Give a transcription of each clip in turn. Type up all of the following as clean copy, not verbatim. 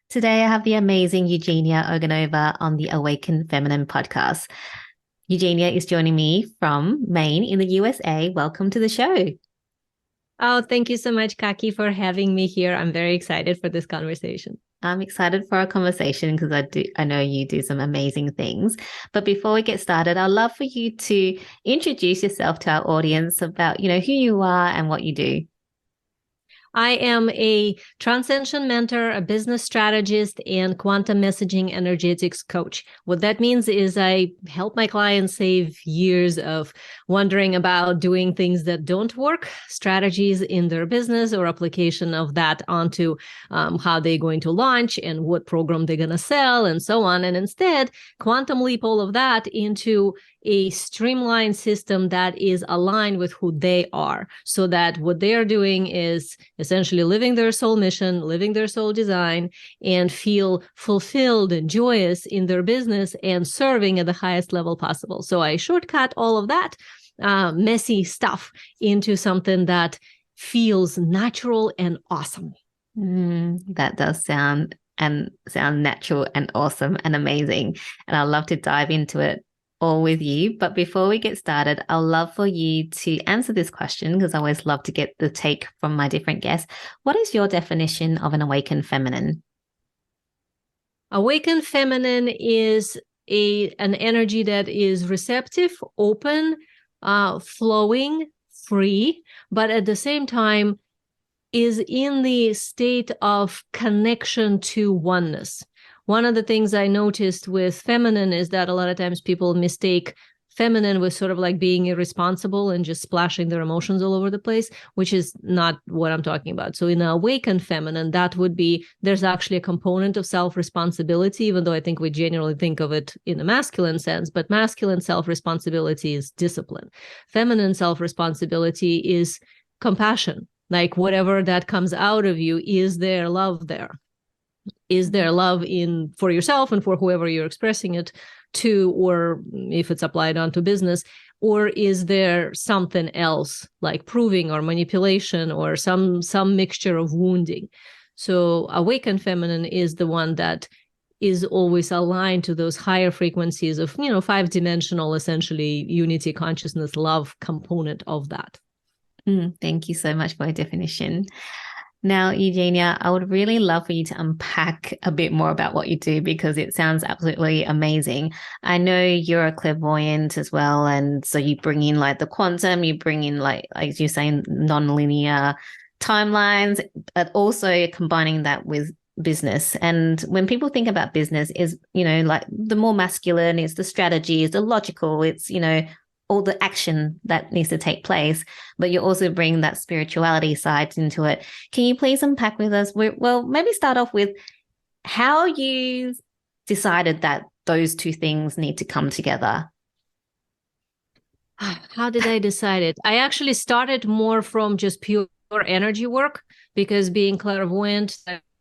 Today, I have the amazing Eugenia Oganova on the Awaken Feminine podcast. Eugenia is joining me from Maine in the USA. Welcome to the show. Oh, thank you so much, Kaki, for having me here. I'm very excited for this conversation. I'm excited for our conversation because I know you do some amazing things. But before we get started, I'd love for you to introduce yourself to our audience about, who you are and what you do. I am a transcension mentor, a business strategist, and quantum messaging energetics coach. What that means is I help my clients save years of wondering about doing things that don't work, strategies in their business or application of that onto how they're going to launch and what program they're going to sell and so on. And instead, quantum leap all of that into a streamlined system that is aligned with who they are, so that what they are doing is essentially living their soul mission, living their soul design, and feel fulfilled and joyous in their business and serving at the highest level possible. So I shortcut all of that messy stuff into something that feels natural and awesome. That does sound natural and awesome and amazing. And I'd love to dive into it all with you. But before we get started, I'd love for you to answer this question because I always love to get the take from my different guests. What is your definition of an awakened feminine? Awakened feminine is an energy that is receptive, open, flowing, free, but at the same time is in the state of connection to oneness. One of the things I noticed with feminine is that a lot of times people mistake feminine with sort of like being irresponsible and just splashing their emotions all over the place, which is not what I'm talking about. So in an awakened feminine, that would be, there's actually a component of self-responsibility, even though I think we generally think of it in a masculine sense, but masculine self-responsibility is discipline. Feminine self-responsibility is compassion. Like whatever that comes out of you, is there love there? Is there love in for yourself and for whoever you're expressing it to, or if it's applied onto business, or is there something else like proving or manipulation or some mixture of wounding? So awakened feminine is the one that is always aligned to those higher frequencies of, five-dimensional, essentially unity, consciousness, love component of that. Thank you so much for your definition. Now, Eugenia, I would really love for you to unpack a bit more about what you do because it sounds absolutely amazing. I know you're a clairvoyant as well. And so you bring in like the quantum, you bring in like you're saying, non-linear timelines, but also combining that with business. And when people think about business is, like the more masculine, it's the strategy, it's the logical, it's, all the action that needs to take place, but you also bring that spirituality side into it. Can you please unpack with us? Maybe start off with how you decided that those two things need to come together. How did I decide it? I actually started more from just pure energy work because being clairvoyant,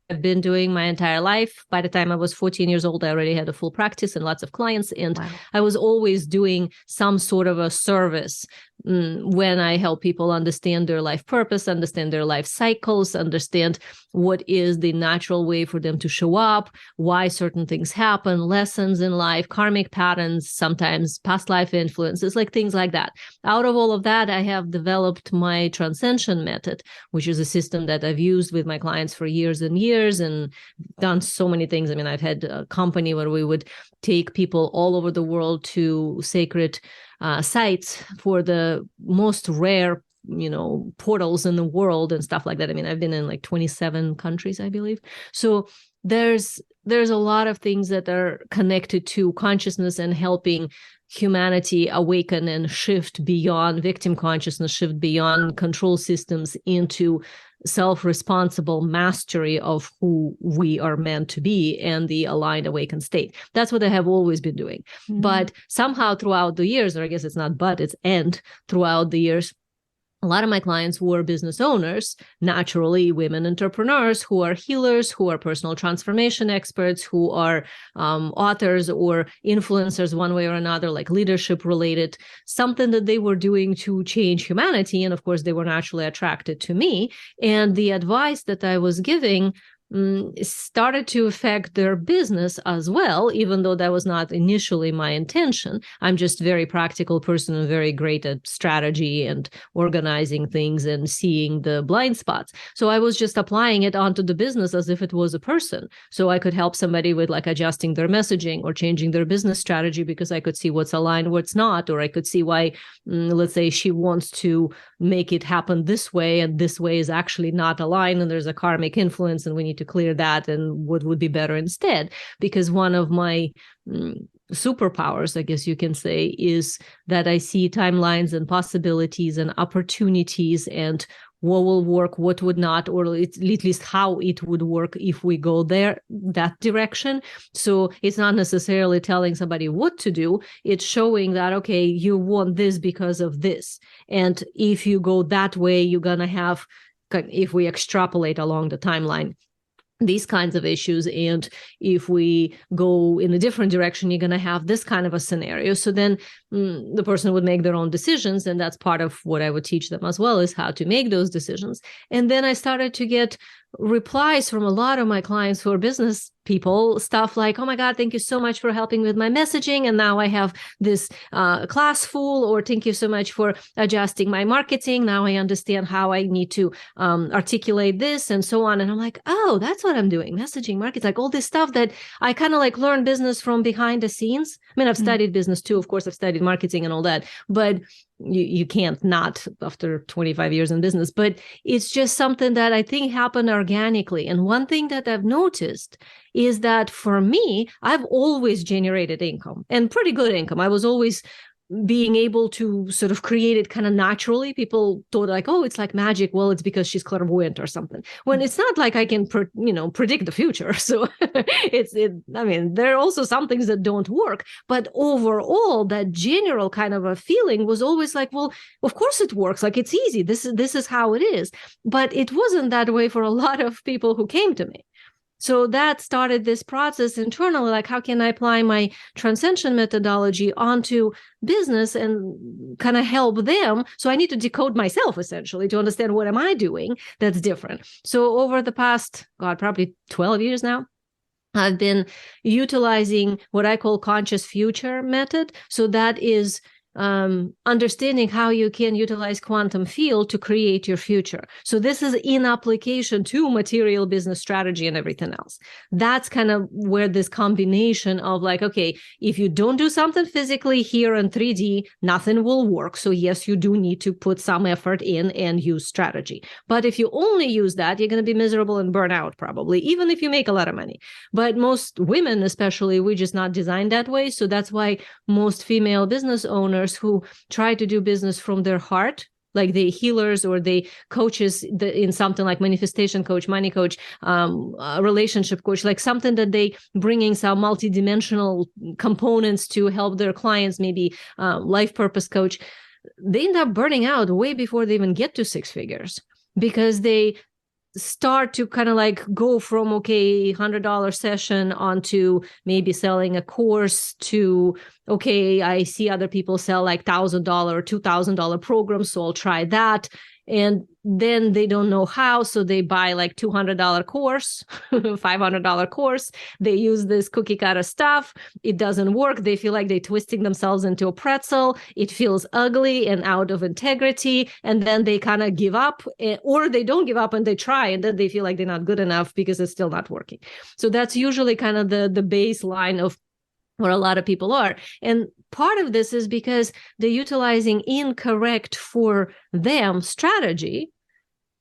I've been doing my entire life. By the time I was 14 years old, I already had a full practice and lots of clients. And wow. I was always doing some sort of a service when I help people understand their life purpose, understand their life cycles, understand what is the natural way for them to show up, why certain things happen, lessons in life, karmic patterns, sometimes past life influences, like things like that. Out of all of that, I have developed my transcension method, which is a system that I've used with my clients for years and years and done so many things. I mean, I've had a company where we would take people all over the world to sacred sites for the most rare, portals in the world and stuff like that. I mean, I've been in like 27 countries, I believe. So there's a lot of things that are connected to consciousness and helping humanity awaken and shift beyond victim consciousness, shift beyond control systems into self-responsible mastery of who we are meant to be and the aligned awakened state. That's what I have always been doing. Mm-hmm. But somehow throughout the years, or I guess it's not but, it's and throughout the years, a lot of my clients were business owners, naturally women entrepreneurs who are healers, who are personal transformation experts, who are authors or influencers one way or another, like leadership related, something that they were doing to change humanity. And of course, they were naturally attracted to me. And the advice that I was giving started to affect their business as well, even though that was not initially my intention. I'm just a very practical person and very great at strategy and organizing things and seeing the blind spots. So I was just applying it onto the business as if it was a person. So I could help somebody with like adjusting their messaging or changing their business strategy because I could see what's aligned, what's not, or I could see why, let's say she wants to make it happen this way and this way is actually not aligned and there's a karmic influence and we need to clear that and what would be better instead. Because one of my superpowers, I guess you can say, is that I see timelines and possibilities and opportunities and what will work, what would not, or at least how it would work if we go there, that direction. So it's not necessarily telling somebody what to do. It's showing that, okay, you want this because of this. And if you go that way, you're going to have, if we extrapolate along the timeline, these kinds of issues. And if we go in a different direction, you're going to have this kind of a scenario. So then the person would make their own decisions. And that's part of what I would teach them as well, is how to make those decisions. And then I started to get replies from a lot of my clients who are business people, stuff like, oh my God, thank you so much for helping with my messaging. And now I have this class full, or thank you so much for adjusting my marketing. Now I understand how I need to articulate this and so on. And I'm like, oh, that's what I'm doing. Messaging, marketing, like all this stuff that I kind of like learn business from behind the scenes. I mean, I've studied business too. Of course, I've studied marketing and all that, but you can't not after 25 years in business, but it's just something that I think happened organically. And one thing that I've noticed is that for me, I've always generated income, and pretty good income. I was always being able to sort of create it kind of naturally. People thought like, oh, it's like magic. Well, it's because she's clairvoyant or something. When it's not like I can, predict the future. So I mean, there are also some things that don't work, but overall, that general kind of a feeling was always like, well, of course it works. Like it's easy. This is how it is. But it wasn't that way for a lot of people who came to me. So that started this process internally, like how can I apply my transcension methodology onto business and kind of help them? So I need to decode myself essentially to understand what am I doing that's different. So over the past, probably 12 years now, I've been utilizing what I call conscious future method. So that is understanding how you can utilize quantum field to create your future. So this is in application to material business strategy and everything else. That's kind of where this combination of like, okay, if you don't do something physically here in 3D, nothing will work. So yes, you do need to put some effort in and use strategy. But if you only use that, you're going to be miserable and burn out probably, even if you make a lot of money. But most women, especially, we're just not designed that way. So that's why most female business owners who try to do business from their heart, like they healers or they coaches in something like manifestation coach, money coach, relationship coach, like something that they bringing some multidimensional components to help their clients, maybe life purpose coach, they end up burning out way before they even get to six figures, because they start to kind of like go from, okay, $100 session onto maybe selling a course to, okay, I see other people sell like $1,000 or $2,000 programs, so I'll try that. And then they don't know how, so they buy like $200 course, $500 course. They use this cookie cutter stuff. It doesn't work. They feel like they're twisting themselves into a pretzel. It feels ugly and out of integrity. And then they kind of give up, or they don't give up and they try, and then they feel like they're not good enough because it's still not working. So that's usually kind of the baseline of where a lot of people are. And part of this is because they're utilizing incorrect for them strategy.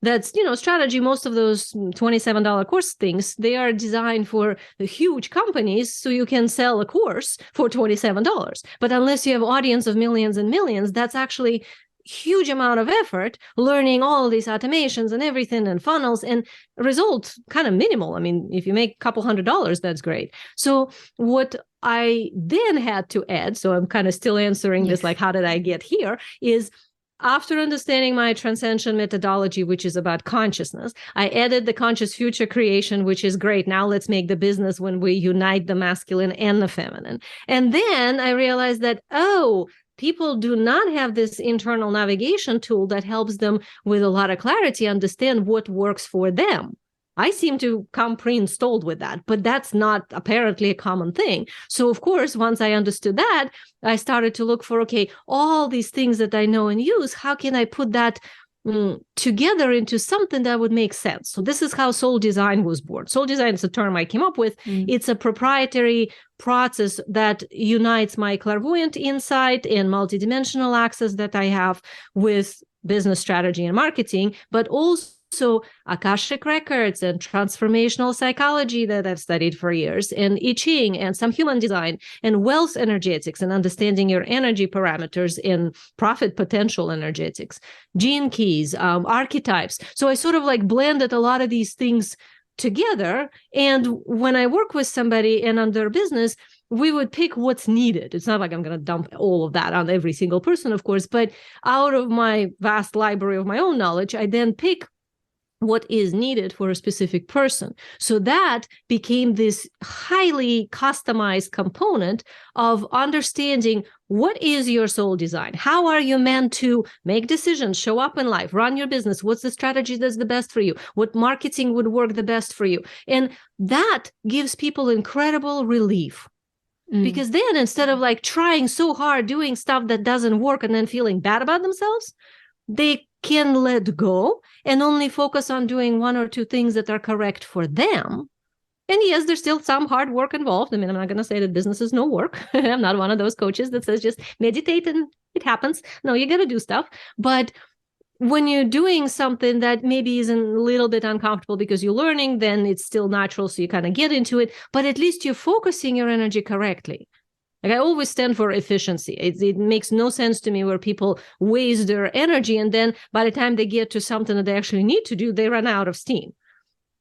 That's, strategy, most of those $27 course things, they are designed for the huge companies so you can sell a course for $27. But unless you have audience of millions and millions, that's actually huge amount of effort learning all these automations and everything and funnels, and result kind of minimal. I mean, if you make a couple $100, that's great. So what I then had to add, so I'm kind of still answering this, like, how did I get here, is after understanding my transcension methodology, which is about consciousness, I added the conscious future creation, which is great. Now let's make the business when we unite the masculine and the feminine. And then I realized that, people do not have this internal navigation tool that helps them with a lot of clarity understand what works for them. I seem to come pre-installed with that, but that's not apparently a common thing. So of course, once I understood that, I started to look for, okay, all these things that I know and use, how can I put that together into something that would make sense? So this is how soul design was born. Soul design is a term I came up with. It's a proprietary process that unites my clairvoyant insight and multidimensional access that I have with business strategy and marketing, but also Akashic records and transformational psychology that I've studied for years, and 𝐄𝐮𝐿 and some human design and wealth energetics and understanding your energy parameters in profit potential energetics, gene keys, archetypes. So I sort of like blended a lot of these things together. And when I work with somebody and on their business, we would pick what's needed. It's not like I'm going to dump all of that on every single person, of course, but out of my vast library of my own knowledge, I then pick what is needed for a specific person. So that became this highly customized component of understanding what is your soul design? How are you meant to make decisions, show up in life, run your business? What's the strategy that's the best for you? What marketing would work the best for you? And that gives people incredible relief. Because then instead of like trying so hard, doing stuff that doesn't work and then feeling bad about themselves, they can let go and only focus on doing one or two things that are correct for them. And yes, there's still some hard work involved. I mean, I'm not going to say that business is no work. I'm not one of those coaches that says just meditate and it happens. No, you got to do stuff. But when you're doing something that maybe isn't a little bit uncomfortable because you're learning, then it's still natural. So you kind of get into it, but at least you're focusing your energy correctly. Like I always stand for efficiency. It makes no sense to me where people waste their energy and then by the time they get to something that they actually need to do, they run out of steam,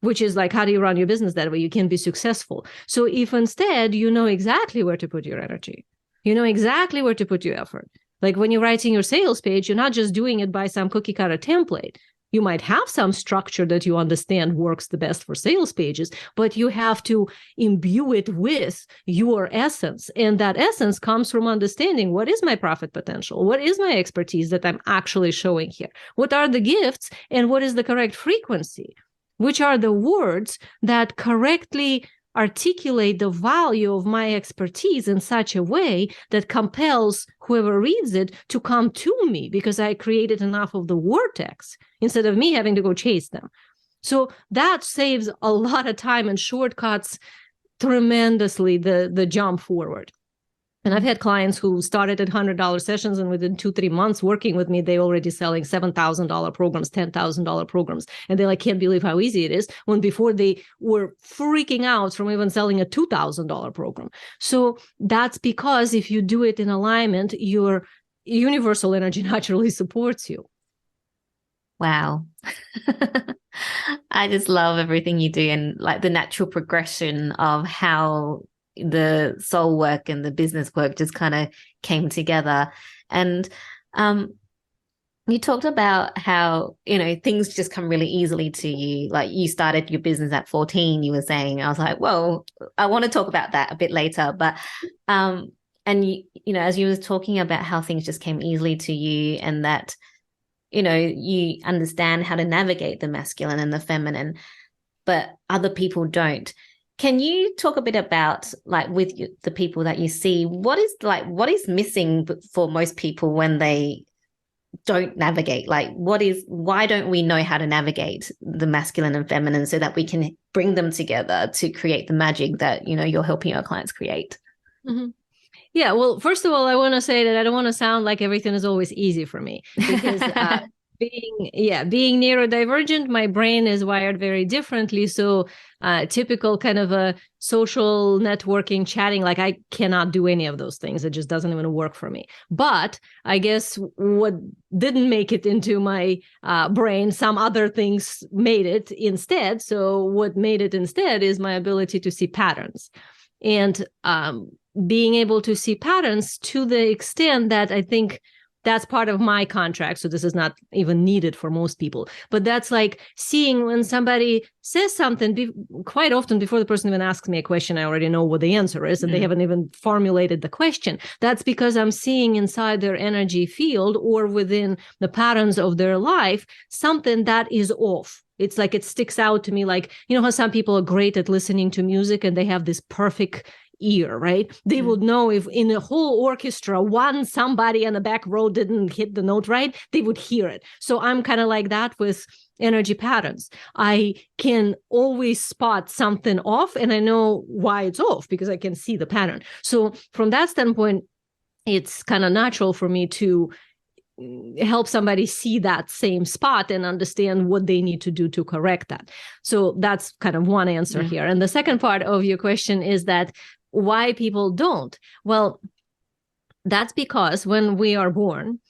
which is like, how do you run your business that way? You can be successful. So if instead you know exactly where to put your energy, you know exactly where to put your effort. Like when you're writing your sales page, you're not just doing it by some cookie cutter template. You might have some structure that you understand works the best for sales pages, but you have to imbue it with your essence. And that essence comes from understanding what is my profit potential? What is my expertise that I'm actually showing here? What are the gifts and what is the correct frequency? Which are the words that correctly articulate the value of my expertise in such a way that compels whoever reads it to come to me because I created enough of the vortex instead of me having to go chase them. So that saves a lot of time and shortcuts tremendously the jump forward. And I've had clients who started at $100 sessions and within 2-3 months working with me, they already selling $7,000 programs, $10,000 programs. And they like, can't believe how easy it is when before they were freaking out from even selling a $2,000 program. So that's because if you do it in alignment, your universal energy naturally supports you. Wow. I just love everything you do and like the natural progression of how the soul work and the business work just kind of came together. And you talked about how, you know, things just come really easily to you. Like you started your business at 14, you were saying. I was like, whoa, I want to talk about that a bit later. But and you know, as you were talking about how things just came easily to you and that, you know, you understand how to navigate the masculine and the feminine, but other people don't. Can you talk a bit about, like, with the people that you see, what is missing for most people when they don't navigate? Like, why don't we know how to navigate the masculine and feminine so that we can bring them together to create the magic that, you know, you're helping your clients create? Mm-hmm. Yeah, well, first of all, I want to say that I don't want to sound like everything is always easy for me because being neurodivergent, my brain is wired very differently. So typical kind of a social networking, chatting, like I cannot do any of those things. It just doesn't even work for me. But I guess what didn't make it into my brain, some other things made it instead. So what made it instead is my ability to see patterns. And being able to see patterns to the extent that I think that's part of my contract. So this is not even needed for most people. But that's like seeing when somebody says something, quite often before the person even asks me a question, I already know what the answer is, and they haven't even formulated the question. That's because I'm seeing inside their energy field or within the patterns of their life, something that is off. It's like it sticks out to me. Like, you know how some people are great at listening to music and they have this perfect ear, right? They would know if in a whole orchestra, somebody on the back row didn't hit the note right, they would hear it. So I'm kind of like that with energy patterns. I can always spot something off, and I know why it's off because I can see the pattern. So from that standpoint, it's kind of natural for me to help somebody see that same spot and understand what they need to do to correct that. So that's kind of one answer here. And the second part of your question is that why people don't. Well, that's because when we are born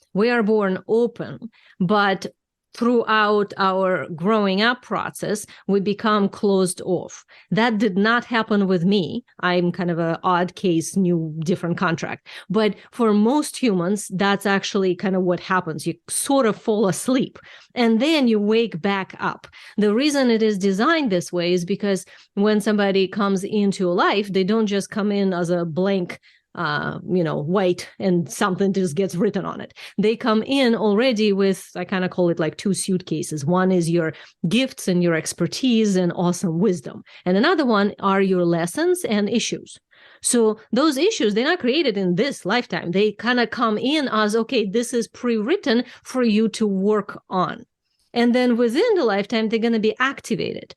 open, but throughout our growing up process, we become closed off. That did not happen with me. I'm kind of an odd case, new, different contract. But for most humans, that's actually kind of what happens. You sort of fall asleep and then you wake back up. The reason it is designed this way is because when somebody comes into life, they don't just come in as a blank white and something just gets written on it. They come in already with, I kind of call it like two suitcases. One is your gifts and your expertise and awesome wisdom. And another one are your lessons and issues. So those issues, they're not created in this lifetime. They kind of come in as, okay, this is pre-written for you to work on. And then within the lifetime, they're going to be activated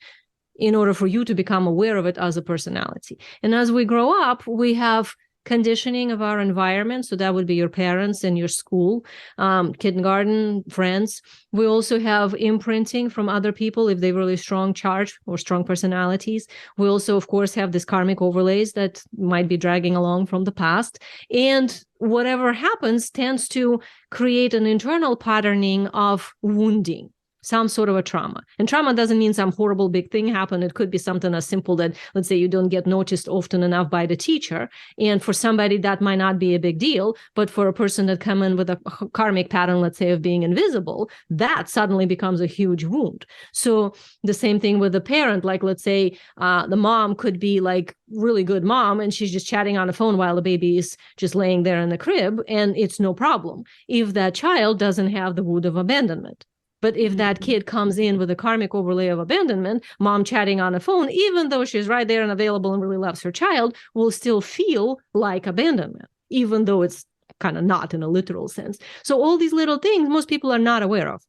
in order for you to become aware of it as a personality. And as we grow up, we have conditioning of our environment. So that would be your parents and your school, kindergarten, friends. We also have imprinting from other people if they're really strong charge or strong personalities. We also, of course, have this karmic overlays that might be dragging along from the past. And whatever happens tends to create an internal patterning of wounding. Some sort of a trauma. And trauma doesn't mean some horrible big thing happened. It could be something as simple that, let's say, you don't get noticed often enough by the teacher. And for somebody, that might not be a big deal. But for a person that come in with a karmic pattern, let's say, of being invisible, that suddenly becomes a huge wound. So the same thing with the parent. Like, let's say the mom could be like really good mom, and she's just chatting on the phone while the baby is just laying there in the crib, and it's no problem if that child doesn't have the wound of abandonment. But if that kid comes in with a karmic overlay of abandonment, mom chatting on a phone, even though she's right there and available and really loves her child, will still feel like abandonment, even though it's kind of not in a literal sense. So all these little things most people are not aware of.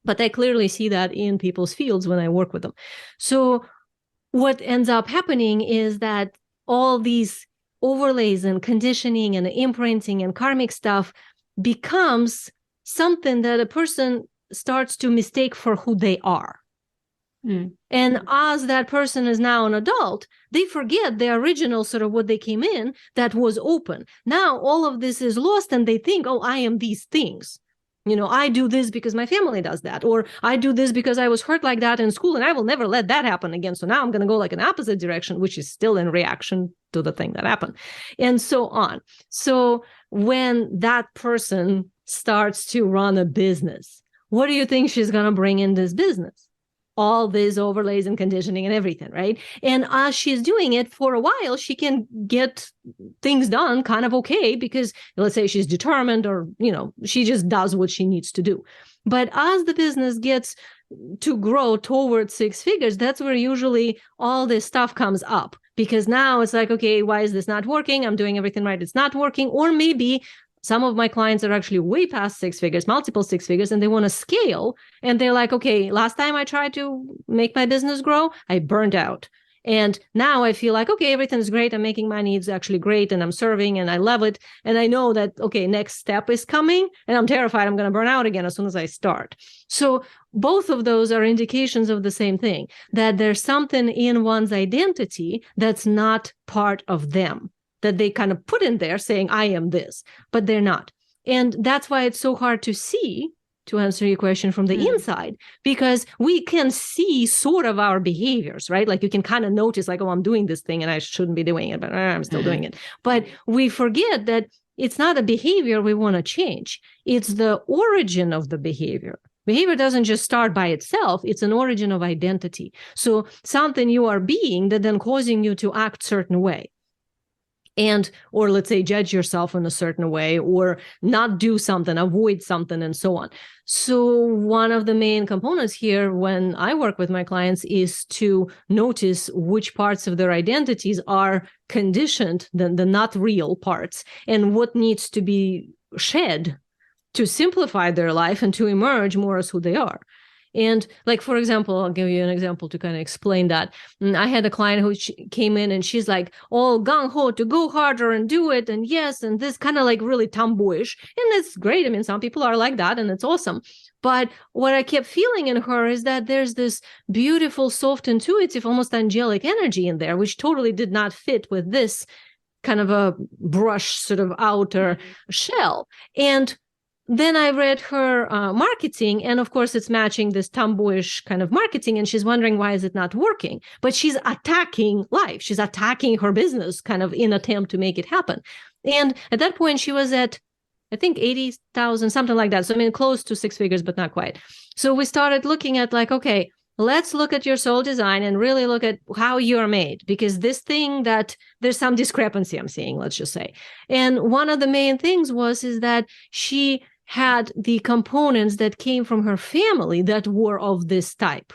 But I clearly see that in people's fields when I work with them. So what ends up happening is that all these overlays and conditioning and imprinting and karmic stuff becomes something that a person starts to mistake for who they are. And as that person is now an adult, they forget the original sort of what they came in that was open. Now all of this is lost and they think, oh, I am these things. You know, I do this because my family does that, or I do this because I was hurt like that in school and I will never let that happen again. So now I'm going to go like an opposite direction, which is still in reaction to the thing that happened, and so on. So when that person starts to run a business, what do you think she's going to bring in this business? All these overlays and conditioning and everything, right? And as she's doing it for a while, she can get things done kind of okay because let's say she's determined or, she just does what she needs to do. But as the business gets to grow towards six figures, that's where usually all this stuff comes up because now it's like, okay, why is this not working? I'm doing everything right. It's not working. Or maybe some of my clients are actually way past six figures, multiple six figures, and they want to scale. And they're like, okay, last time I tried to make my business grow, I burned out. And now I feel like, okay, everything's great. I'm making money. It's actually great. And I'm serving and I love it. And I know that, okay, next step is coming and I'm terrified I'm going to burn out again as soon as I start. So both of those are indications of the same thing, that there's something in one's identity that's not part of them, that they kind of put in there saying, I am this, but they're not. And that's why it's so hard to see, to answer your question from the inside, because we can see sort of our behaviors, right? Like you can kind of notice like, oh, I'm doing this thing and I shouldn't be doing it, but I'm still doing it. But we forget that it's not a behavior we want to change. It's the origin of the behavior. Behavior doesn't just start by itself. It's an origin of identity. So something you are being that then causing you to act certain way. or let's say judge yourself in a certain way, or not do something, avoid something, and so on. So one of the main components here when I work with my clients is to notice which parts of their identities are conditioned, the not real parts, and what needs to be shed to simplify their life and to emerge more as who they are. And like, for example, I'll give you an example to kind of explain that. I had a client who came in and she's like all gung-ho to go harder and do it. And yes, and this kind of like really tomboyish. And it's great. I mean, some people are like that and it's awesome. But what I kept feeling in her is that there's this beautiful, soft, intuitive, almost angelic energy in there, which totally did not fit with this kind of a brush sort of outer shell. And then I read her marketing, and of course it's matching this tomboyish kind of marketing, and she's wondering why is it not working? But she's attacking life. She's attacking her business kind of in attempt to make it happen. And at that point she was at, I think 80,000, something like that. So I mean, close to six figures, but not quite. So we started looking at like, okay, let's look at your soul design and really look at how you're made, because this thing that there's some discrepancy I'm seeing, let's just say. And one of the main things is that she had the components that came from her family that were of this type.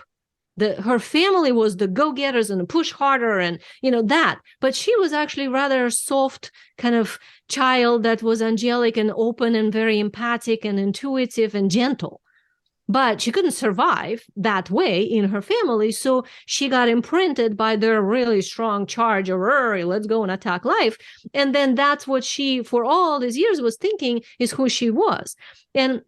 Her family was the go-getters and the push harder and, that. But she was actually rather soft kind of child that was angelic and open and very empathic and intuitive and gentle. But she couldn't survive that way in her family. So she got imprinted by their really strong charge of, let's go and attack life. And then that's what she, for all these years, was thinking is who she was. And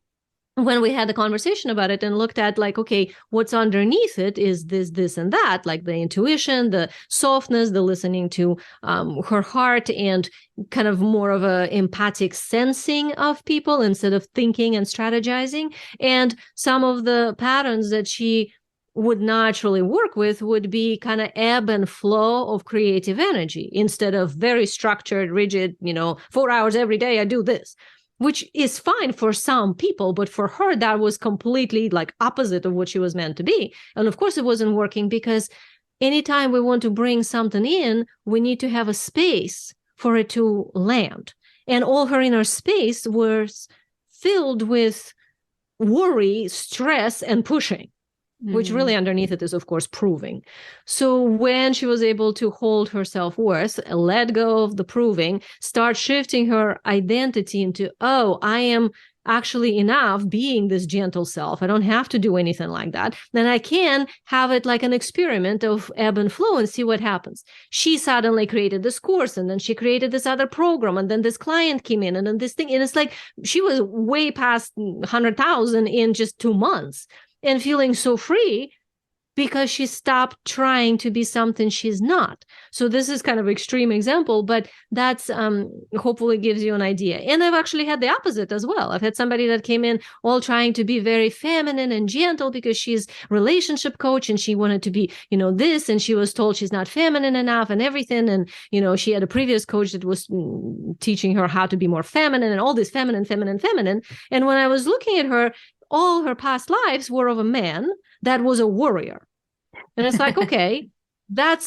when we had the conversation about it and looked at like, okay, what's underneath it is this, and that, like the intuition, the softness, the listening to her heart, and kind of more of a empathic sensing of people instead of thinking and strategizing. And some of the patterns that she would naturally work with would be kind of ebb and flow of creative energy instead of very structured, rigid, 4 hours every day, I do this. Which is fine for some people, but for her, that was completely like opposite of what she was meant to be. And of course, it wasn't working because anytime we want to bring something in, we need to have a space for it to land. And all her inner space was filled with worry, stress, and pushing. Which really underneath it is, of course, proving. So when she was able to hold her self-worth, let go of the proving, start shifting her identity into, I am actually enough being this gentle self. I don't have to do anything like that. Then I can have it like an experiment of ebb and flow and see what happens. She suddenly created this course, and then she created this other program, and then this client came in, and then this thing. And it's like she was way past 100,000 in just 2 months. And feeling so free because she stopped trying to be something she's not. So this is kind of extreme example, but that's hopefully gives you an idea. And I've actually had the opposite as well. I've had somebody that came in all trying to be very feminine and gentle because she's relationship coach and she wanted to be, this, and she was told she's not feminine enough and everything. And, she had a previous coach that was teaching her how to be more feminine and all this feminine. And when I was looking at her, all her past lives were of a man that was a warrior. And it's like, okay, that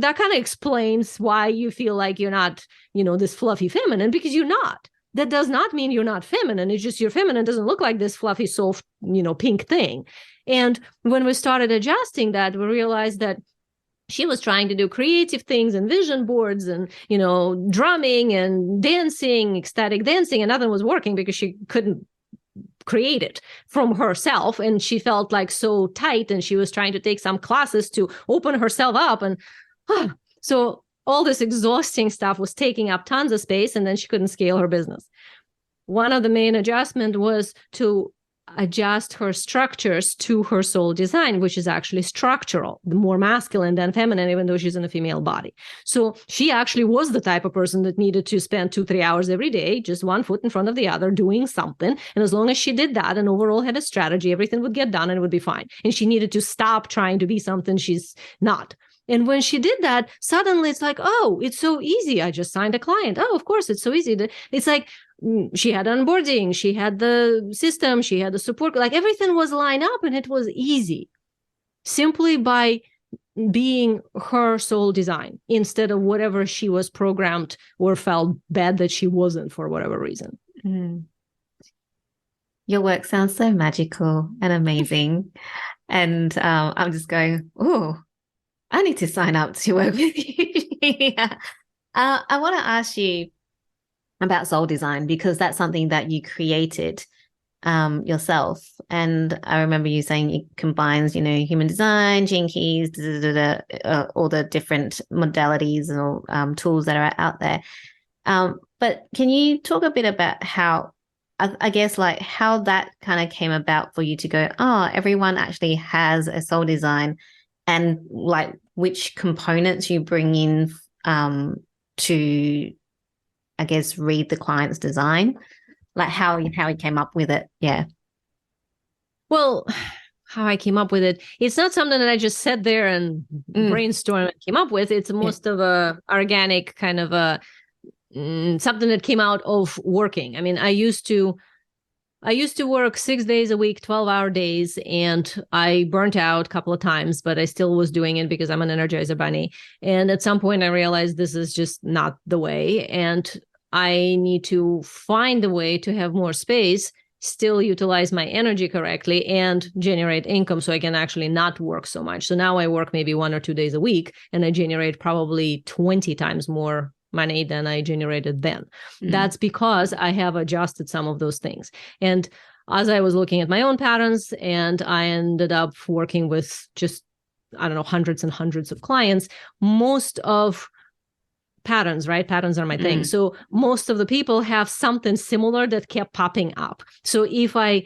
kind of explains why you feel like you're not, this fluffy feminine, because you're not. That does not mean you're not feminine. It's just your feminine doesn't look like this fluffy, soft, pink thing. And when we started adjusting that, we realized that she was trying to do creative things and vision boards and, drumming and dancing, ecstatic dancing, and nothing was working because she couldn't create it from herself. And she felt like so tight, and she was trying to take some classes to open herself up. And so all this exhausting stuff was taking up tons of space, and then she couldn't scale her business. One of the main adjustments was to adjust her structures to her soul design, which is actually structural, more masculine than feminine, even though she's in a female body. So she actually was the type of person that needed to spend 2-3 hours every day, just one foot in front of the other, doing something. And as long as she did that and overall had a strategy, everything would get done and it would be fine. And she needed to stop trying to be something she's not. And when she did that, suddenly it's like, it's so easy. I just signed a client. Of course, it's so easy. It's like she had onboarding, she had the system, she had the support, like everything was lined up and it was easy simply by being her soul design instead of whatever she was programmed or felt bad that she wasn't for whatever reason. Mm. Your work sounds so magical and amazing. And I'm just going, oh, I need to sign up to work with you. Yeah. I want to ask you about soul design because that's something that you created yourself. And I remember you saying it combines, human design, gene keys, all the different modalities and tools that are out there. But can you talk a bit about how, I guess, like how that kind of came about for you to go, oh, everyone actually has a soul design, and like which components you bring in to, I guess, read the client's design, like how he came up with it. Yeah. Well, how I came up with it, it's not something that I just sat there and brainstormed and came up with. It's most of a organic kind of a something that came out of working. I mean, I used to work 6 days a week, 12-hour days, and I burnt out a couple of times, but I still was doing it because I'm an Energizer bunny. And at some point I realized this is just not the way, and I need to find a way to have more space, still utilize my energy correctly, and generate income so I can actually not work so much. So now I work maybe 1 or 2 days a week, and I generate probably 20 times more money than I generated then. That's because I have adjusted some of those things. And as I was looking at my own patterns, and I ended up working with just, I don't know, hundreds and hundreds of clients, most of patterns, right? Patterns are my thing. So most of the people have something similar that kept popping up. So if I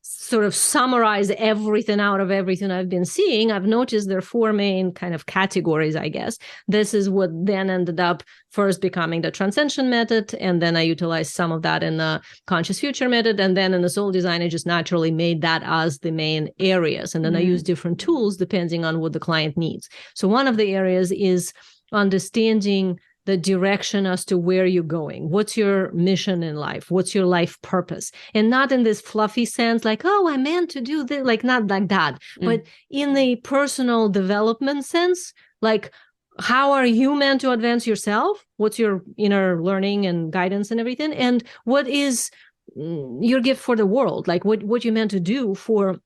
sort of summarize everything out of everything I've been seeing, I've noticed there are 4 main kind of categories, I guess. This is what then ended up first becoming the transcension method. And then I utilized some of that in the conscious future method. And then in the soul design, I just naturally made that as the main areas. And then I use different tools depending on what the client needs. So one of the areas is understanding the direction as to where you're going. What's your mission in life? What's your life purpose? And not in this fluffy sense, like, oh, I meant to do this, like not like that, but in the personal development sense, like, how are you meant to advance yourself? What's your inner learning and guidance and everything? And what is your gift for the world? Like what you meant to do for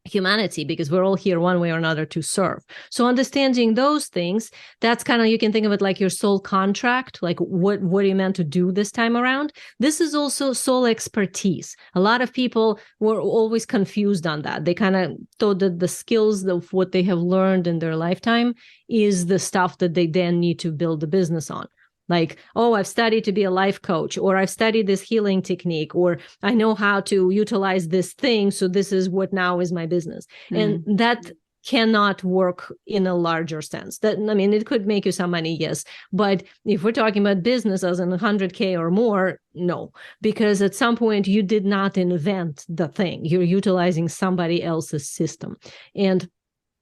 humanity, because we're all here one way or another to serve. So understanding those things, that's kind of, you can think of it like your soul contract, like what are you meant to do this time around? This is also soul expertise. A lot of people were always confused on that. They kind of thought that the skills of what they have learned in their lifetime is the stuff that they then need to build the business on. Like, oh, I've studied to be a life coach, or I've studied this healing technique, or I know how to utilize this thing. So this is what now is my business. And that cannot work in a larger sense. That, I mean, it could make you some money, yes. But if we're talking about business as in 100K or more, no, because at some point you did not invent the thing. You're utilizing somebody else's system. And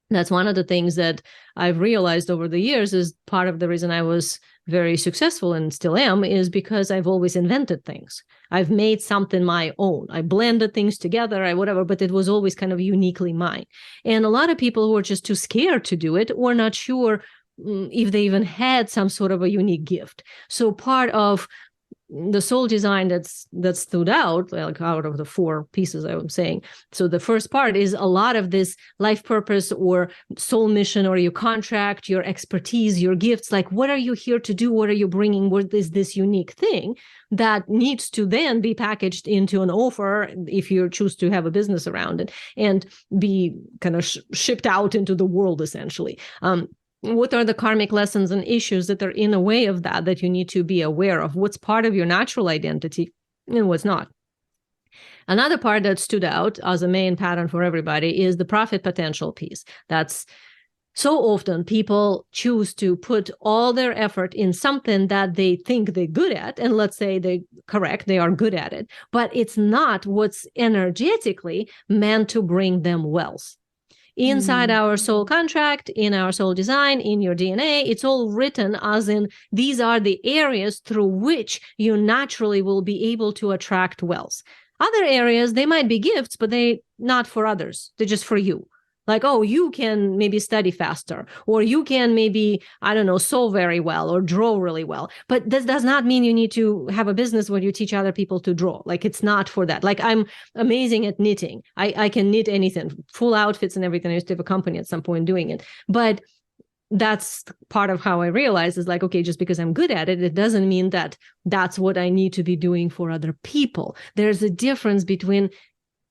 that's one of the things that I've realized over the years is part of the reason I was very successful and still am, is because I've always invented things. I've made something my own. I blended things together, whatever, but it was always kind of uniquely mine. And a lot of people who are just too scared to do it or not sure if they even had some sort of a unique gift. So part of the soul design that stood out, like out of the 4 pieces I was saying. So the first part is a lot of this life purpose or soul mission or your contract, your expertise, your gifts. Like, what are you here to do? What are you bringing? What is this unique thing that needs to then be packaged into an offer if you choose to have a business around it and be kind of shipped out into the world, essentially. What are the karmic lessons and issues that are in the way of that you need to be aware of? What's part of your natural identity and what's not? Another part that stood out as a main pattern for everybody is the profit potential piece. That's so often people choose to put all their effort in something that they think they're good at. And let's say they are good at it, but it's not what's energetically meant to bring them wealth. Inside our soul contract, in our soul design, in your DNA, it's all written as in these are the areas through which you naturally will be able to attract wealth. Other areas, they might be gifts, but they not for others. They're just for you. Like, oh, you can maybe study faster, or you can maybe, I don't know, sew very well or draw really well. But this does not mean you need to have a business where you teach other people to draw. Like, it's not for that. Like, I'm amazing at knitting. I can knit anything, full outfits and everything. I used to have a company at some point doing it. But that's part of how I realized is like, okay, just because I'm good at it, it doesn't mean that that's what I need to be doing for other people. There's a difference between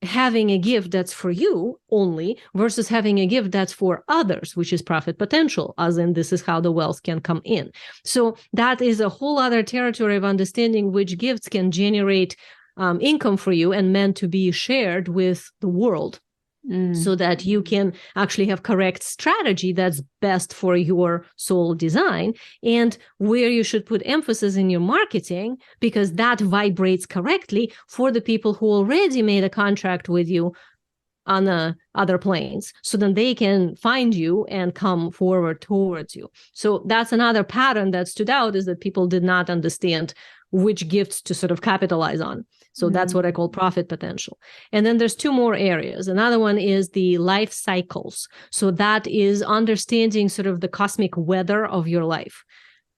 having a gift that's for you only versus having a gift that's for others, which is profit potential, as in this is how the wealth can come in. So that is a whole other territory of understanding which gifts can generate income for you and meant to be shared with the world. So that you can actually have correct strategy that's best for your soul design, and where you should put emphasis in your marketing, because that vibrates correctly for the people who already made a contract with you on the other planes. So then they can find you and come forward towards you. So that's another pattern that stood out, is that people did not understand which gifts to sort of capitalize on. So that's what I call profit potential. And then there's two more areas. Another one is the life cycles. So that is understanding sort of the cosmic weather of your life.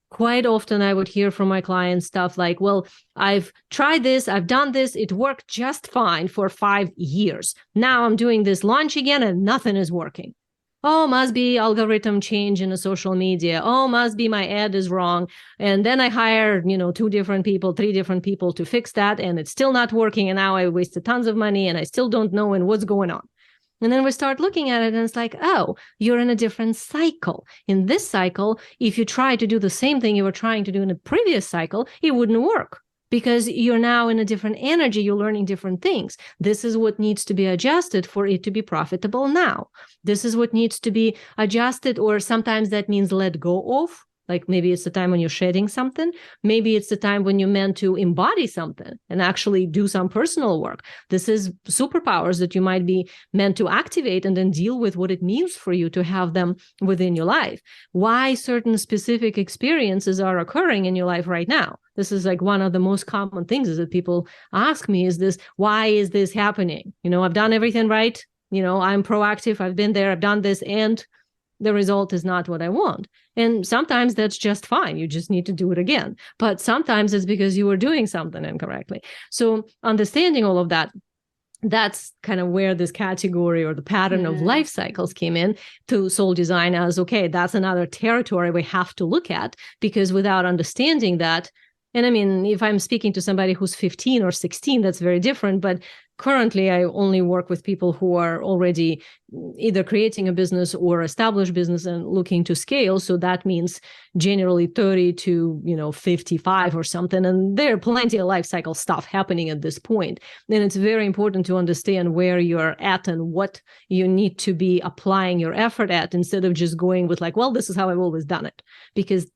Quite often I would hear from my clients stuff like, well, I've tried this, I've done this, it worked just fine for 5 years. Now I'm doing this launch again and nothing is working. Oh, must be algorithm change in a social media. Oh, must be my ad is wrong. And then I hired, 2 different people, 3 different people to fix that. And it's still not working. And now I wasted tons of money and I still don't know what's going on. And then we start looking at it and it's like, oh, you're in a different cycle. In this cycle, if you try to do the same thing you were trying to do in a previous cycle, it wouldn't work. Because you're now in a different energy, you're learning different things. This is what needs to be adjusted for it to be profitable now. This is what needs to be adjusted, or sometimes that means let go of. Like maybe it's the time when you're shedding something. Maybe it's the time when you're meant to embody something and actually do some personal work. This is superpowers that you might be meant to activate and then deal with what it means for you to have them within your life. Why certain specific experiences are occurring in your life right now. This is like one of the most common things is that people ask me is this, why is this happening? I've done everything right. I'm proactive. I've been there. I've done this. And the result is not what I want. And sometimes that's just fine. You just need to do it again. But sometimes it's because you were doing something incorrectly. So understanding all of that, that's kind of where this category or the pattern of life cycles came in to soul design as, okay, that's another territory we have to look at, because without understanding that, and I mean, if I'm speaking to somebody who's 15 or 16, that's very different. But currently, I only work with people who are already either creating a business or established business and looking to scale. So that means generally 30 to 55 or something. And there are plenty of life cycle stuff happening at this point. And it's very important to understand where you're at and what you need to be applying your effort at, instead of just going with like, well, this is how I've always done it. Because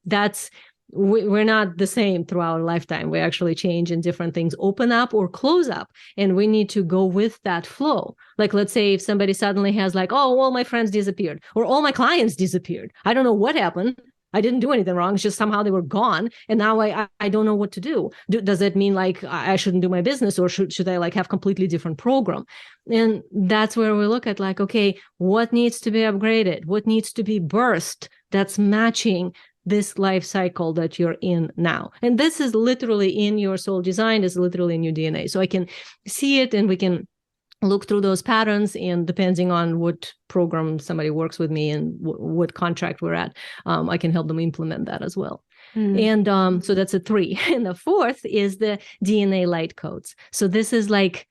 we're not the same throughout our lifetime. We actually change and different things open up or close up. And we need to go with that flow. Like, let's say if somebody suddenly has like, oh, all my friends disappeared or all my clients disappeared. I don't know what happened. I didn't do anything wrong. It's just somehow they were gone. And now I don't know what to do. Does that mean like I shouldn't do my business, or should I like have completely different program? And that's where we look at like, okay, what needs to be upgraded? What needs to be burst that's matching this life cycle that you're in now. And this is literally in your soul design, is literally in your DNA. So I can see it and we can look through those patterns, and depending on what program somebody works with me and what contract we're at, I can help them implement that as well. And so that's a 3. And the 4th is the DNA light codes. So this is like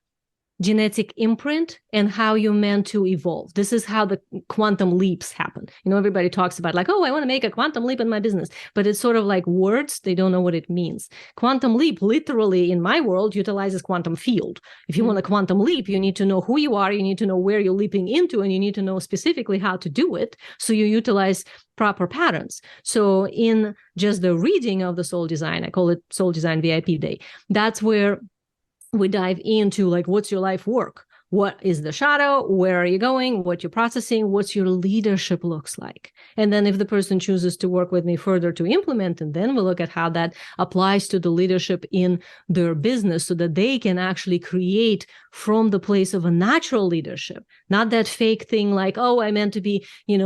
genetic imprint and how you're meant to evolve. This is how the quantum leaps happen. Everybody talks about like, oh, I want to make a quantum leap in my business, but it's sort of like words. They don't know what it means. Quantum leap literally in my world utilizes quantum field. If you want a quantum leap, you need to know who you are. You need to know where you're leaping into, and you need to know specifically how to do it. So you utilize proper patterns. So in just the reading of the soul design, I call it Soul Design VIP Day. That's where we dive into like, what's your life work? what is the shadow, where are you going, what you're processing, what's your leadership looks like. And then if the person chooses to work with me further to implement, and then we'll look at how that applies to the leadership in their business so that they can actually create from the place of a natural leadership, not that fake thing like, oh, I meant to be,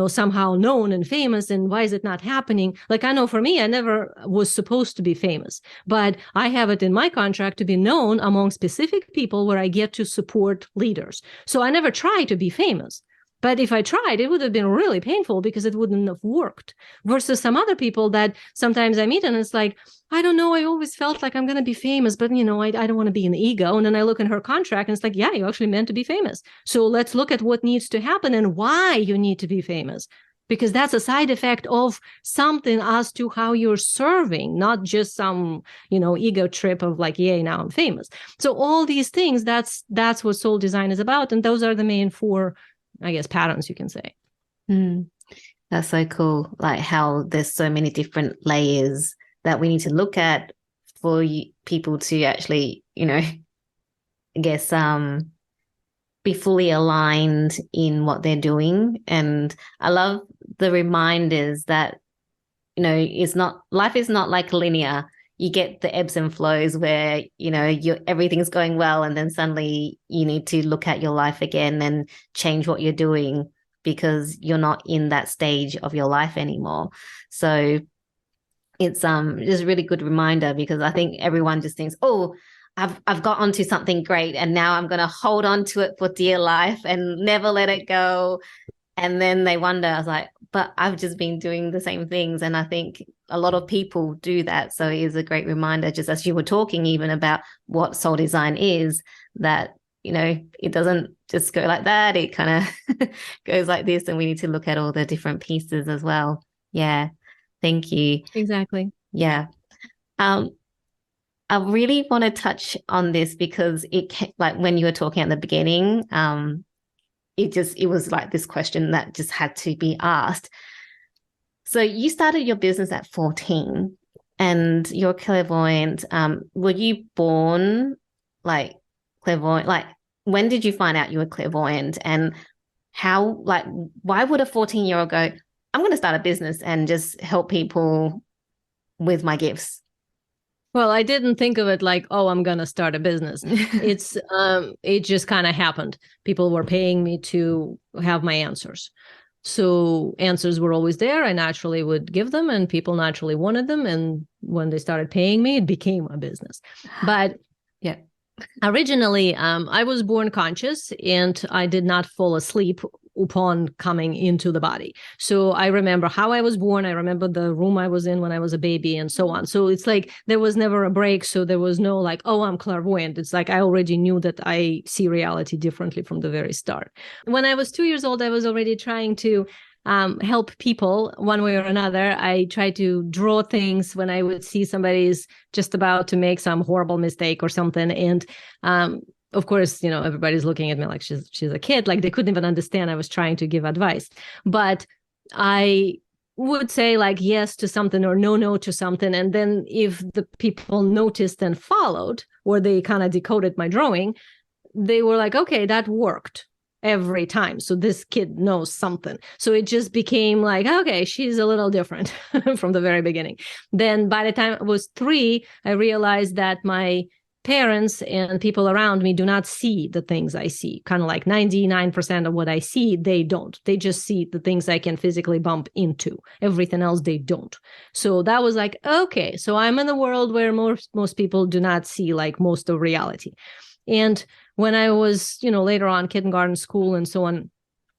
somehow known and famous, and why is it not happening? Like, I know for me, I never was supposed to be famous, but I have it in my contract to be known among specific people where I get to support leaders. So I never tried to be famous. But if I tried, it would have been really painful because it wouldn't have worked. Versus some other people that sometimes I meet and it's like, I don't know, I always felt like I'm going to be famous, but I don't want to be an ego. And then I look in her contract and it's like, yeah, you actually meant to be famous. So let's look at what needs to happen and why you need to be famous. Because that's a side effect of something as to how you're serving, not just some, ego trip of like, yay, now I'm famous. So all these things, that's what soul design is about. And those are the main four, I guess, patterns you can say. That's so cool. Like how there's so many different layers that we need to look at for people to actually, I guess, be fully aligned in what they're doing. And I love the reminders that, life is not like linear. You get the ebbs and flows where, everything's going well. And then suddenly you need to look at your life again and change what you're doing because you're not in that stage of your life anymore. So it's just a really good reminder because I think everyone just thinks, oh, I've got onto something great and now I'm going to hold on to it for dear life and never let it go. And then they wonder, I was like, but I've just been doing the same things. And I think a lot of people do that. So it is a great reminder, just as you were talking even about what soul design is, that, it doesn't just go like that. It kind of goes like this. And we need to look at all the different pieces as well. Yeah. Thank you. Exactly. Yeah. I really want to touch on this because like when you were talking at the beginning, it was like this question that just had to be asked. So you started your business at 14 and you're clairvoyant. Were you born like clairvoyant? Like when did you find out you were clairvoyant and how, like, why would a 14-year-old go, I'm going to start a business and just help people with my gifts? Well, I didn't think of it like, oh, I'm going to start a business. It just kind of happened. People were paying me to have my answers. So answers were always there. I naturally would give them and people naturally wanted them. And when they started paying me, it became a business. But yeah, originally, I was born conscious and I did not fall asleep upon coming into the body. So I remember how I was born. I remember the room I was in when I was a baby and so on. So it's like there was never a break. So there was no like, oh, I'm clairvoyant. It's like I already knew that I see reality differently from the very start. When I was 2 years old, I was already trying to help people one way or another. I tried to draw things when I would see somebody's just about to make some horrible mistake or something. And of course, everybody's looking at me like she's a kid, like they couldn't even understand I was trying to give advice. But I would say like yes to something or no to something. And then if the people noticed and followed, or they kind of decoded my drawing, they were like, okay, that worked every time. So this kid knows something. So it just became like, okay, she's a little different from the very beginning. Then by the time I was 3, I realized that my parents and people around me do not see the things I see. Kind of like 99% of what I see, they don't. They just see the things I can physically bump into. Everything else, they don't. So that was like, okay, so I'm in a world where most people do not see like most of reality. And when I was, later on kindergarten, school and so on,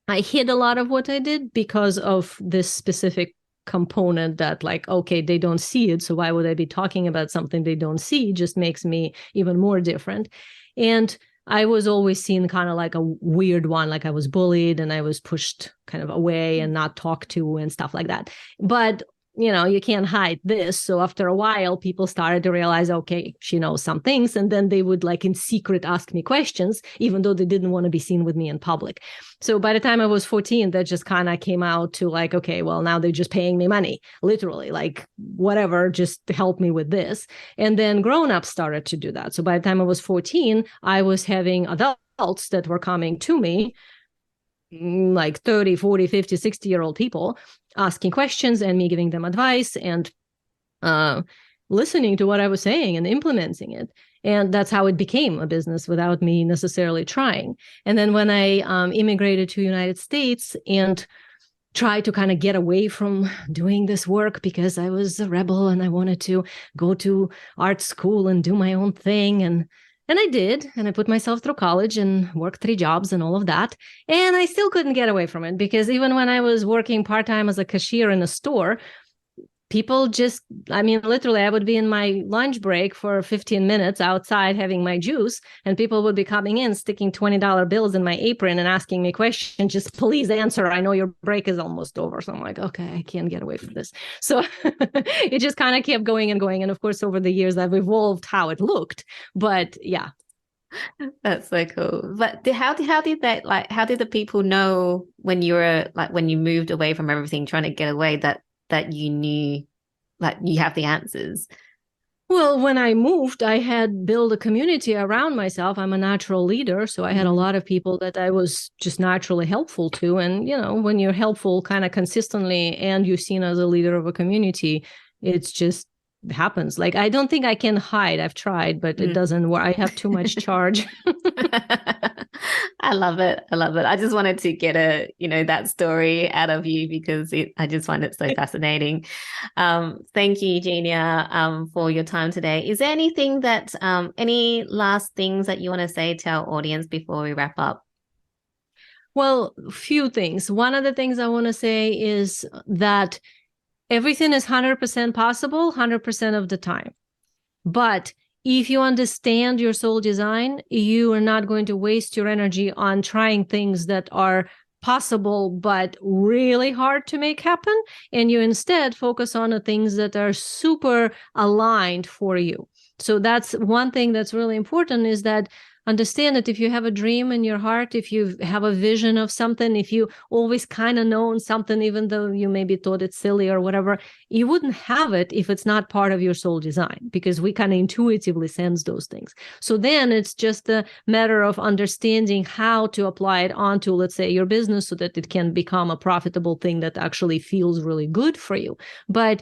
I hid a lot of what I did because of this specific component that like, okay, they don't see it. So why would I be talking about something they don't see? It just makes me even more different. And I was always seen kind of like a weird one, like I was bullied and I was pushed kind of away and not talked to and stuff like that. But you can't hide this. So after a while, people started to realize, okay, she knows some things. And then they would like in secret ask me questions, even though they didn't want to be seen with me in public. So by the time I was 14, that just kind of came out to like, okay, well, now they're just paying me money, literally, like whatever, just to help me with this. And then grown-ups started to do that. So by the time I was 14, I was having adults that were coming to me, like 30, 40, 50, 60-year-old people asking questions and me giving them advice and listening to what I was saying and implementing it. And that's how it became a business without me necessarily trying. And then when I immigrated to the United States and tried to kind of get away from doing this work because I was a rebel and I wanted to go to art school and do my own thing. And I did, and I put myself through college and worked 3 jobs and all of that. And I still couldn't get away from it because even when I was working part-time as a cashier in a store, people just, literally, I would be in my lunch break for 15 minutes outside having my juice, and people would be coming in, sticking $20 bills in my apron and asking me questions, just please answer. I know your break is almost over. So I'm like, okay, I can't get away from this. So it just kind of kept going and going. And of course, over the years, I've evolved how it looked. But yeah. That's so cool. But how did the people know when you were when you moved away from everything, trying to get away, that you knew, like, you have the answers? Well, when I moved, I had built a community around myself. I'm a natural leader, so I had a lot of people that I was just naturally helpful to. And, when you're helpful kind of consistently and you're seen as a leader of a community, it's just happens. Like, I don't think I can hide. I've tried, but it doesn't work. I have too much charge. I love it. I just wanted to get that story out of you because I just find it so fascinating. Thank you, Eugenia, for your time today. Is there anything any last things that you want to say to our audience before we wrap up? Well, few things. One of the things I want to say is that everything is 100% possible 100% of the time. But if you understand your soul design, you are not going to waste your energy on trying things that are possible but really hard to make happen. And you instead focus on the things that are super aligned for you. So that's one thing that's really important, is that understand that if you have a dream in your heart, if you have a vision of something, if you always kind of known something, even though you maybe thought it's silly or whatever, you wouldn't have it if it's not part of your soul design, because we kind of intuitively sense those things. So then it's just a matter of understanding how to apply it onto, let's say, your business so that it can become a profitable thing that actually feels really good for you. But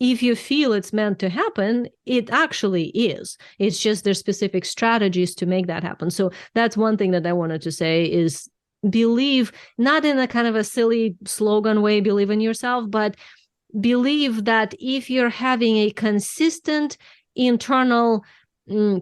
if you feel it's meant to happen, it actually is. It's just there's specific strategies to make that happen. So that's one thing that I wanted to say is believe, not in a kind of a silly slogan way, believe in yourself, but believe that if you're having a consistent internal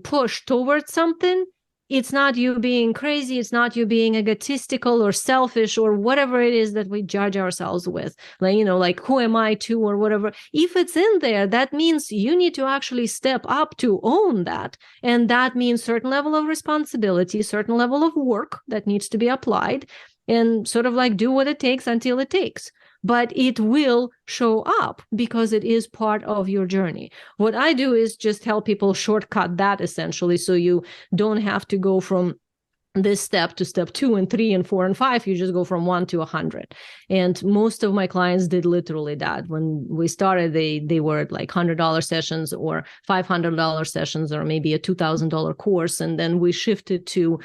push towards something, it's not you being crazy. It's not you being egotistical or selfish or whatever it is that we judge ourselves with. Like who am I to or whatever. If it's in there, that means you need to actually step up to own that. And that means certain level of responsibility, certain level of work that needs to be applied, and sort of like do what it takes until it takes. But it will show up because it is part of your journey. What I do is just help people shortcut that, essentially, so you don't have to go from this step to step 2 and 3 and 4 and 5. You just go from 1 to 100. And most of my clients did literally that. When we started, they were at like $100 sessions or $500 sessions or maybe a $2,000 course. And then we shifted to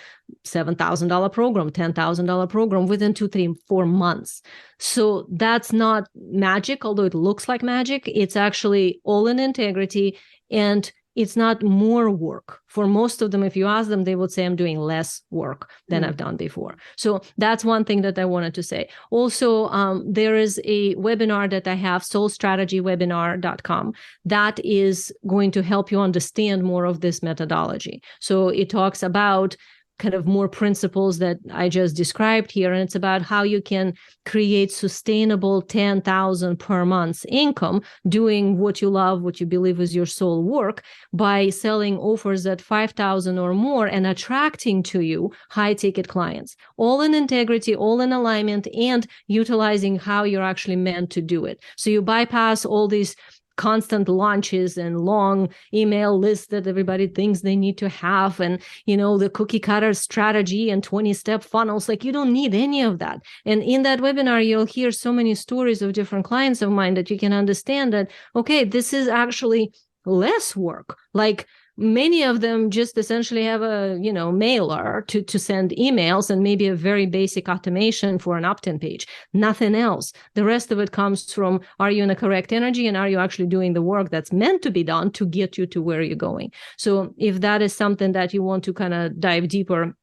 $7,000 program, $10,000 program within 2, 3, 4 months. So that's not magic, although it looks like magic. It's actually all in integrity, and it's not more work. For most of them, if you ask them, they would say I'm doing less work than I've done before. So that's one thing that I wanted to say. Also, there is a webinar that I have, soulstrategywebinar.com, that is going to help you understand more of this methodology. So it talks about kind of more principles that I just described here. And it's about how you can create sustainable 10,000 per month income doing what you love, what you believe is your soul work, by selling offers at 5,000 or more and attracting to you high ticket clients, all in integrity, all in alignment, and utilizing how you're actually meant to do it. So you bypass all these constant launches and long email lists that everybody thinks they need to have, and the cookie cutter strategy and 20-step funnels. Like, you don't need any of that. And in that webinar, you'll hear so many stories of different clients of mine that you can understand that, okay, this is actually less work. Like, many of them just essentially have a mailer to send emails and maybe a very basic automation for an opt-in page, nothing else. The rest of it comes from, are you in the correct energy, and are you actually doing the work that's meant to be done to get you to where you're going? So if that is something that you want to kind of dive deeper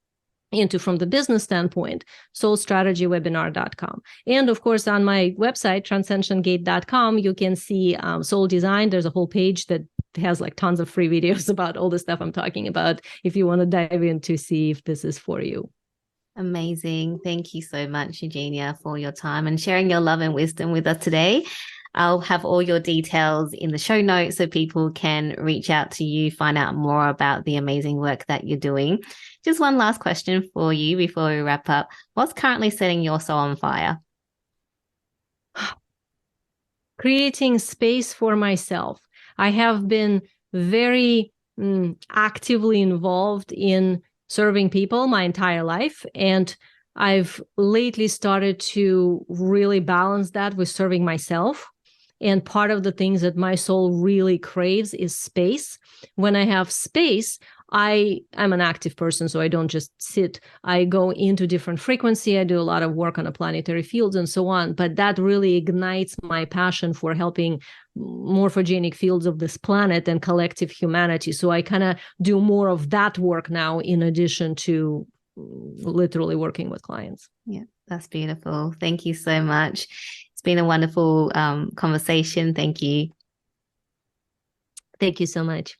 into from the business standpoint, soulstrategywebinar.com. And of course, on my website, transcensiongate.com, you can see Soul Design. There's a whole page that has like tons of free videos about all the stuff I'm talking about, if you want to dive in to see if this is for you. Amazing. Thank you so much, Eugenia, for your time and sharing your love and wisdom with us today. I'll have all your details in the show notes so people can reach out to you, find out more about the amazing work that you're doing. Just one last question for you before we wrap up. What's currently setting your soul on fire? Creating space for myself. I have been very actively involved in serving people my entire life, and I've lately started to really balance that with serving myself. And part of the things that my soul really craves is space. When I have space, I'm an active person, so I don't just sit. I go into different frequency. I do a lot of work on the planetary fields and so on. But that really ignites my passion for helping morphogenic fields of this planet and collective humanity. So I kind of do more of that work now, in addition to literally working with clients. Yeah, that's beautiful. Thank you so much. It's been a wonderful conversation. Thank you. Thank you so much.